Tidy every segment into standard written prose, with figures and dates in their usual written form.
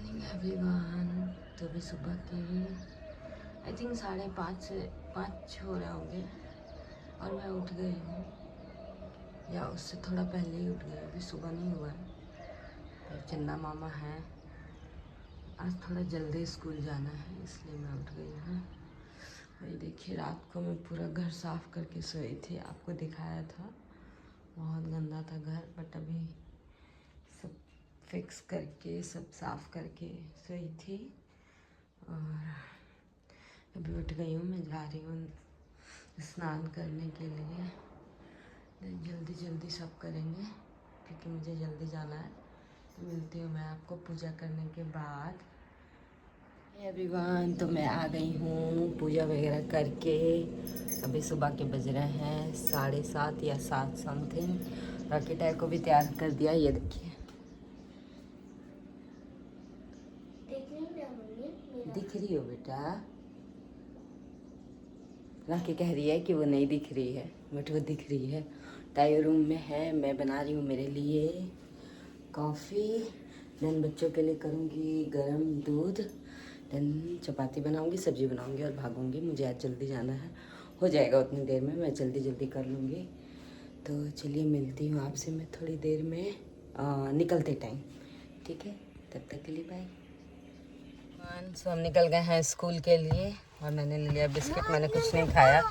Morning everyone. तो अभी सुबह के आई थिंक 5:30 हो रहे होंगे और मैं उठ गई हूँ, या उससे थोड़ा पहले ही उठ गई, अभी सुबह नहीं हुआ है। फिर चंदा मामा है, आज थोड़ा जल्दी स्कूल जाना है इसलिए मैं उठ गई हूँ। वही देखिए, रात को मैं पूरा घर साफ़ करके सोई थी, आपको दिखाया था। बहुत गंदा था घर, बट अभी सब फिक्स करके सब साफ़ करके सोई थी। और अभी उठ गई हूँ, मैं जा रही हूँ स्नान करने के लिए। जल्दी जल्दी सब करेंगे क्योंकि मुझे जल्दी जाना है। तो मिलती हूँ मैं आपको पूजा करने के बाद। एवरीवन, तो मैं आ गई हूँ पूजा वगैरह करके। अभी सुबह के बज रहे हैं 7:30 या 7 समथिंग। रॉकेट टायर को भी तैयार कर दिया, ये देखिए। दिख रही हो बेटा? राखी कह रही है कि वो नहीं दिख रही है, बट वो दिख रही है। टायर रूम में है, मैं बना रही हूँ मेरे लिए कॉफ़ी। देन बच्चों के लिए करूँगी गरम दूध। देन चपाती बनाऊँगी, सब्ज़ी बनाऊँगी और भागूँगी। मुझे आज जल्दी जाना है, हो जाएगा उतनी देर में, मैं जल्दी जल्दी कर लूँगी। तो चलिए मिलती हूँ आपसे मैं थोड़ी देर में निकलते टाइम, ठीक है? तब तक के लिए बाय। सो हम निकल गए हैं स्कूल के लिए और मैंने ले लिया बिस्किट, मैंने कुछ नहीं खाया।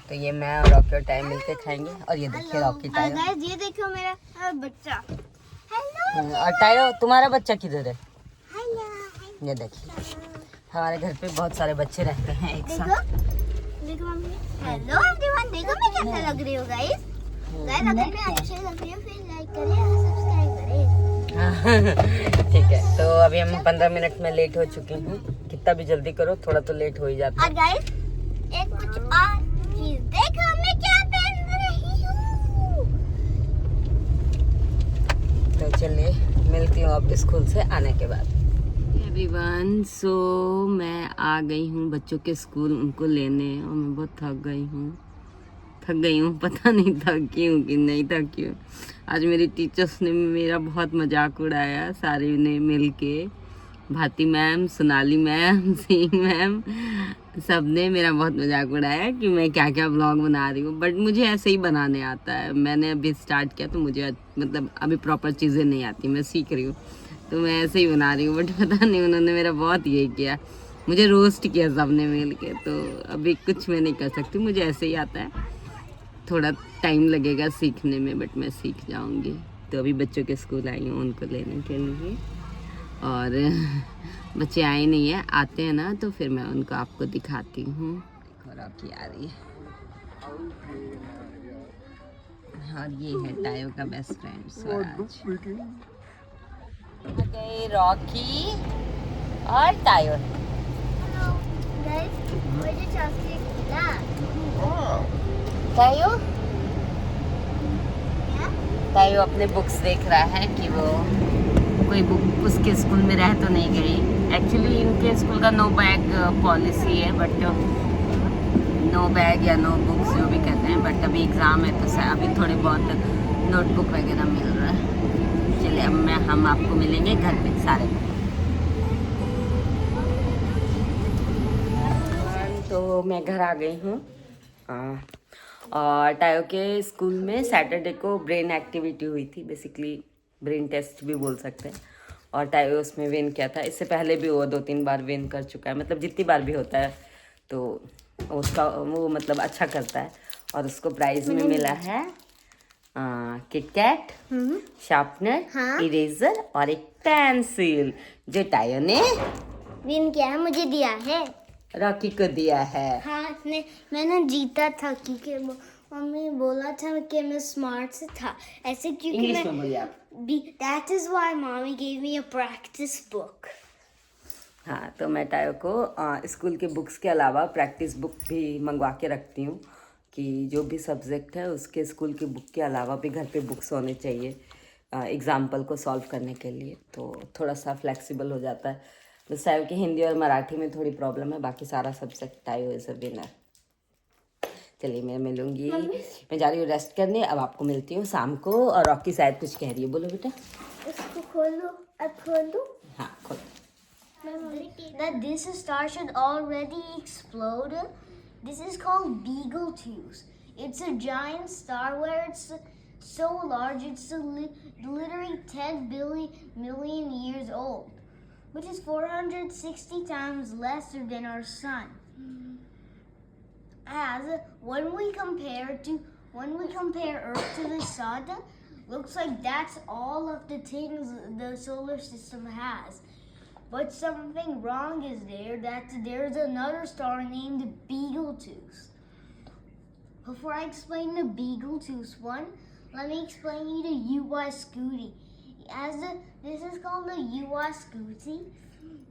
तो ये मैं और रॉकी और टाइम मिलके खाएंगे। और ये देखिए रॉकी टाइम, ये देखो मेरा बच्चा। और टाइम तुम्हारा बच्चा किधर है? हेलो ये देखिए, हमारे घर पे बहुत सारे बच्चे रहते हैं एक साथ। देखो मम्मी। हेलो एवरीवन, देखो मैं कैसा लग रही हूँ गाइस। गाइस अगर मैं अच्छे लग रही हूँ फिर लाइक करें और सब्सक्राइब करें। ठीक है, तो अभी हम 15 मिनट में लेट हो चुके हैं। कितना भी जल्दी करो, थोड़ा तो लेट हो ही जाता है। और गाइस एक कुछ और चीज देखो मैं क्या पहन रही हूँ। तो चलिए मिलती हूँ अब स्कूल से आने के बाद। एवरीवन, सो मैं आ गई हूँ बच्चों के स्कूल उनको लेने, और मैं बहुत थक गई हूँ, पता नहीं थकी हूँ कि नहीं थकी हूँ। आज मेरी टीचर्स ने मेरा बहुत मजाक उड़ाया, सारे ने मिल के। भाती ma'am, Sonali ma'am, Singh ma'am, सब ने मेरा बहुत मजाक उड़ाया कि मैं क्या क्या व्लॉग बना रही हूँ। बट मुझे ऐसे ही बनाने आता है, मैंने अभी स्टार्ट किया तो मुझे मतलब अभी प्रॉपर चीज़ें नहीं आती, मैं सीख रही हूँ, तो मैं ऐसे ही बना रही हूँ। बट पता नहीं, उन्होंने मेरा बहुत ये किया, मुझे रोस्ट किया सबने मिल के। तो अभी कुछ मैं नहीं कर सकती, मुझे ऐसे ही आता है, थोड़ा टाइम लगेगा सीखने में, बट मैं सीख जाऊंगी। तो अभी बच्चों के स्कूल आई हूँ उनको लेने के लिए, और बच्चे आए नहीं है, आते हैं ना तो फिर मैं उनको आपको दिखाती हूँ। और आपकी आ रही है, और ये है टायो का बेस्ट फ्रेंड स्वराज। गए रॉकी और टायो। हेलो गाइस, मुझे चॉकलेट मिला। टायो क्या? तायो अपने बुक्स देख रहा है कि वो कोई बुक उसके स्कूल में रह तो नहीं गई। एक्चुअली इनके स्कूल का नो बैग पॉलिसी है, बट नो बैग या नो बुक्स जो भी कहते हैं, बट अभी एग्ज़ाम है तो अभी थोड़े बहुत नोटबुक वगैरह मिल रहा है। चलिए अब हम आपको मिलेंगे घर पे सारे। तो मैं घर आ गई हूँ, और टायो के स्कूल में सैटरडे को ब्रेन एक्टिविटी हुई थी, बेसिकली ब्रेन टेस्ट भी बोल सकते हैं। और टायो उसमें विन किया था, इससे पहले भी वो 2-3 बार विन कर चुका है, मतलब जितनी बार भी होता है तो उसका वो मतलब अच्छा करता है। और उसको प्राइज में मिला है किटकैट, शार्पनर, हाँ? इरेजर और एक पेंसिल, जो टायो ने विन किया है, मुझे दिया है। रॉकी को दिया है। हाँ मैंने जीता था क्योंकि मम्मी बोला था कि मैं स्मार्ट से था ऐसे, क्योंकि इंग्लिश में बोलिए आप। That is why mommy gave me a practice book. हाँ, तो मैं टायो को स्कूल के बुक्स के अलावा प्रैक्टिस बुक भी मंगवा के रखती हूँ, कि जो भी सब्जेक्ट है उसके स्कूल की बुक के अलावा भी घर पे बुक्स होने चाहिए एग्जाम्पल को सॉल्व करने के लिए। तो थोड़ा सा फ्लेक्सिबल हो जाता है। बस टायो की हिंदी और मराठी में थोड़ी प्रॉब्लम है, बाकी सारा सब्जेक्ट टायो इज़ अ विनर। चलिए मैं मिलूंगी, मैं जा रही हूँ रेस्ट करने। अब आपको मिलती हूँ शाम को। और रॉकी शायद कुछ कह रही है, बोलो बेटा। इसको खोलो, अब खोल दो। हाँ खोल। that this star should already explode. This is called Betelgeuse. It's a giant star where it's so large it's literally 10 million years old, which is 460 times lesser than our sun. As when we compare Earth to the sun, looks like that's all of the things the solar system has. But something wrong is that there's another star named Betelgeuse. Before I explain the Betelgeuse one, let me explain you the UY Scuti. This is called the UY Scuti.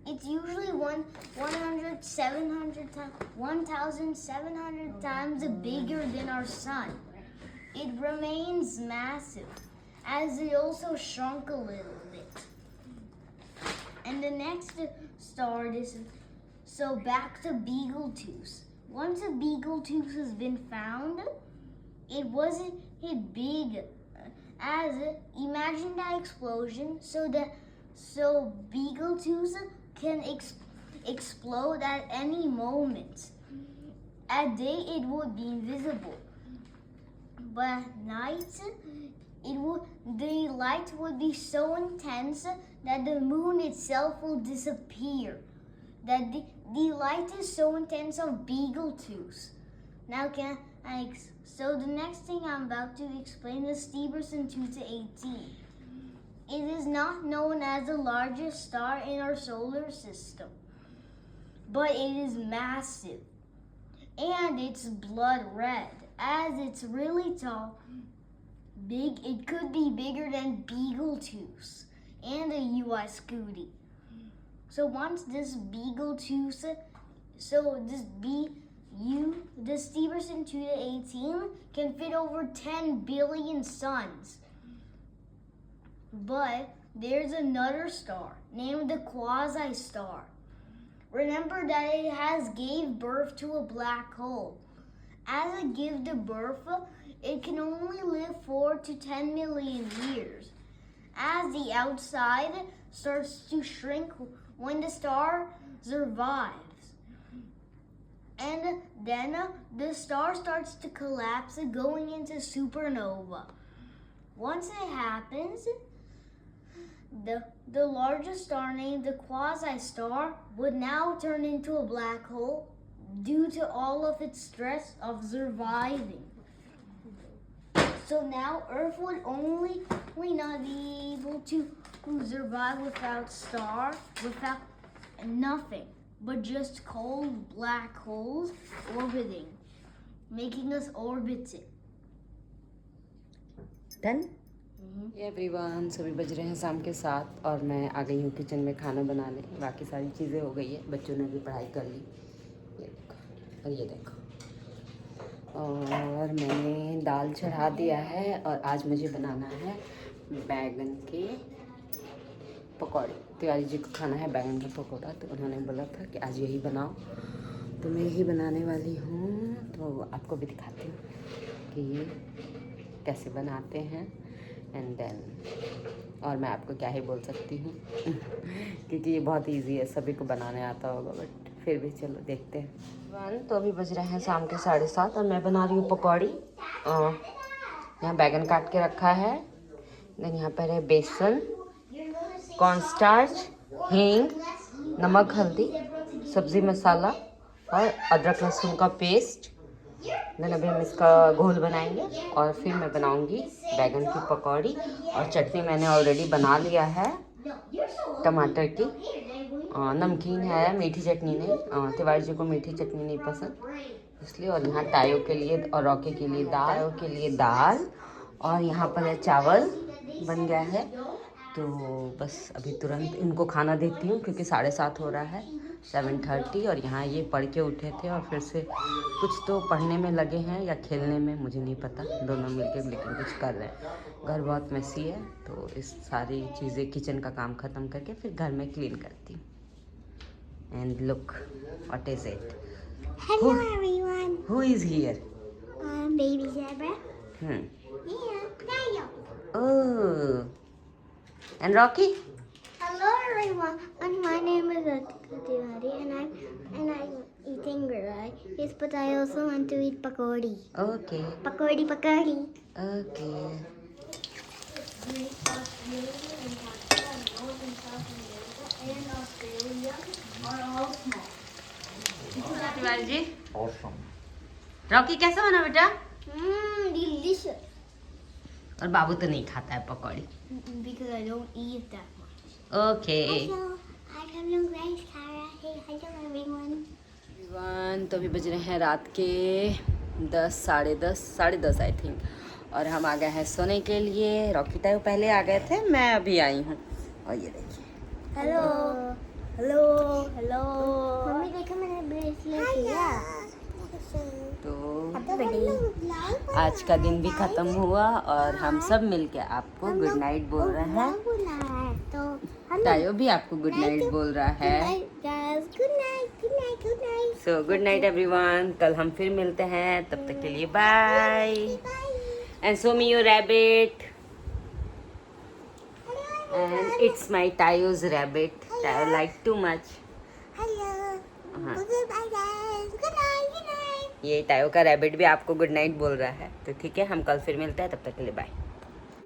It's usually 1,700 times bigger than our sun. It remains massive, as it also shrunk a little bit. And the next star is, so back to Betelgeuse. Once a Betelgeuse has been found, it wasn't hit big. Imagine that explosion, so Betelgeuse can explode at any moment. At day it would be invisible, but at night the light would be so intense that the moon itself will disappear. That the light is so intense of Betelgeuse. Now so the next thing I'm about to explain is Stephenson 2-18. It is not known as the largest star in our solar system, but it is massive, and it's blood red. As it's really tall, it could be bigger than Betelgeuse and the UY Scuti. So once this Betelgeuse, the Stephenson 2-18 can fit over 10 billion suns. But there's another star named the quasi-star. Remember that it has gave birth to a black hole. As it gives the birth, it can only live 4 to 10 million years. As the outside starts to shrink when the star survives. And then the star starts to collapse, going into supernova. Once it happens, the largest star named the quasi-star would now turn into a black hole due to all of its stress of surviving. So now Earth would only not be able to survive without nothing, but just cold black holes orbiting, making us orbiting. Done? Everyone, सभी बज रहे हैं शाम के 7 और मैं आ गई हूँ किचन में खाना बनाने। बाकी सारी चीज़ें हो गई है, बच्चों ने भी पढ़ाई कर ली। ये देखो और ये देखो, और मैंने दाल चढ़ा दिया है और आज मुझे बनाना है बैगन के पकौड़े। तिवारी जी को खाना है बैगन का पकौड़ा, तो उन्होंने बोला था कि आज यही बनाओ, तो मैं यही बनाने वाली हूँ। तो आपको भी दिखाती हूँ कि ये कैसे बनाते हैं एंड देन, और मैं आपको क्या ही बोल सकती हूँ क्योंकि ये बहुत इजी है, सभी को बनाने आता होगा, बट फिर भी चलो देखते हैं। तो अभी बज रहे हैं शाम के 7:30 और मैं बना रही हूँ पकौड़ी। यहाँ बैगन काट के रखा है, देन यहाँ पर है बेसन, कॉर्नस्टार्च, हींग, नमक, हल्दी, सब्ज़ी मसाला और अदरक लहसुन का पेस्ट। देन अभी हम इसका घोल बनाएंगे और फिर मैं बनाऊंगी बैगन की पकौड़ी। और चटनी मैंने ऑलरेडी बना लिया है टमाटर की, नमकीन है, मीठी चटनी नहीं। तिवारी जी को मीठी चटनी नहीं पसंद इसलिए। और यहाँ टायो के लिए और रॉके के लिए दाल और यहाँ पर है चावल बन गया है। तो बस अभी तुरंत इनको खाना देती हूँ क्योंकि 7:30 हो रहा है, 7:30। और यहाँ ये पढ़ के उठे थे और फिर से कुछ तो पढ़ने में लगे हैं या खेलने में, मुझे नहीं पता, दोनों मिलके लेकिन कुछ कर रहे हैं। घर बहुत मैसी है, तो इस सारी चीज़ें किचन का काम ख़त्म करके फिर घर में क्लीन करती हूँ। And look what is it, Hello everyone. Who is here? Baby zebra. Yeah, Tayo. Oh, and Rocky? Hello everyone, and my name is but I also want to eat pakodi. Okay. Pakodi, pakodi. Okay. Australia and Canada, North and South America, and Australia are all small. Tiwari ji, Awesome. Rocky कैसा बना बेटा? Delicious. और बाबू तो नहीं खाता है पकौड़ी। Because I don't eat that much. Okay. Hello, guys, Kara. Hey, hello everyone. तो अभी बज रहे हैं रात के 10, साढ़े 10 आई थिंक, और हम आ गए हैं सोने के लिए। रॉकी टाइम पहले आ गए थे, मैं अभी आई हूँ। और ये देखिए, Hello. मम्मी देखो मैंने ब्रेसलेट लिया। तो आज का दिन भी खत्म हुआ और हम सब मिलके आपको गुड नाइट बोल रहे हैं। तो टायो भी आपको गुड नाइट बोल रहा है। Good night. So good night everyone, कल हम फिर मिलते हैं, तब तक के लिए bye. And show me your rabbit, and it's my Tayo's rabbit, Tayo like too much. हाँ, ये टायो का रैबिट भी आपको गुड नाइट बोल रहा है। तो ठीक है, हम कल फिर मिलते हैं, तब तक के लिए बाय।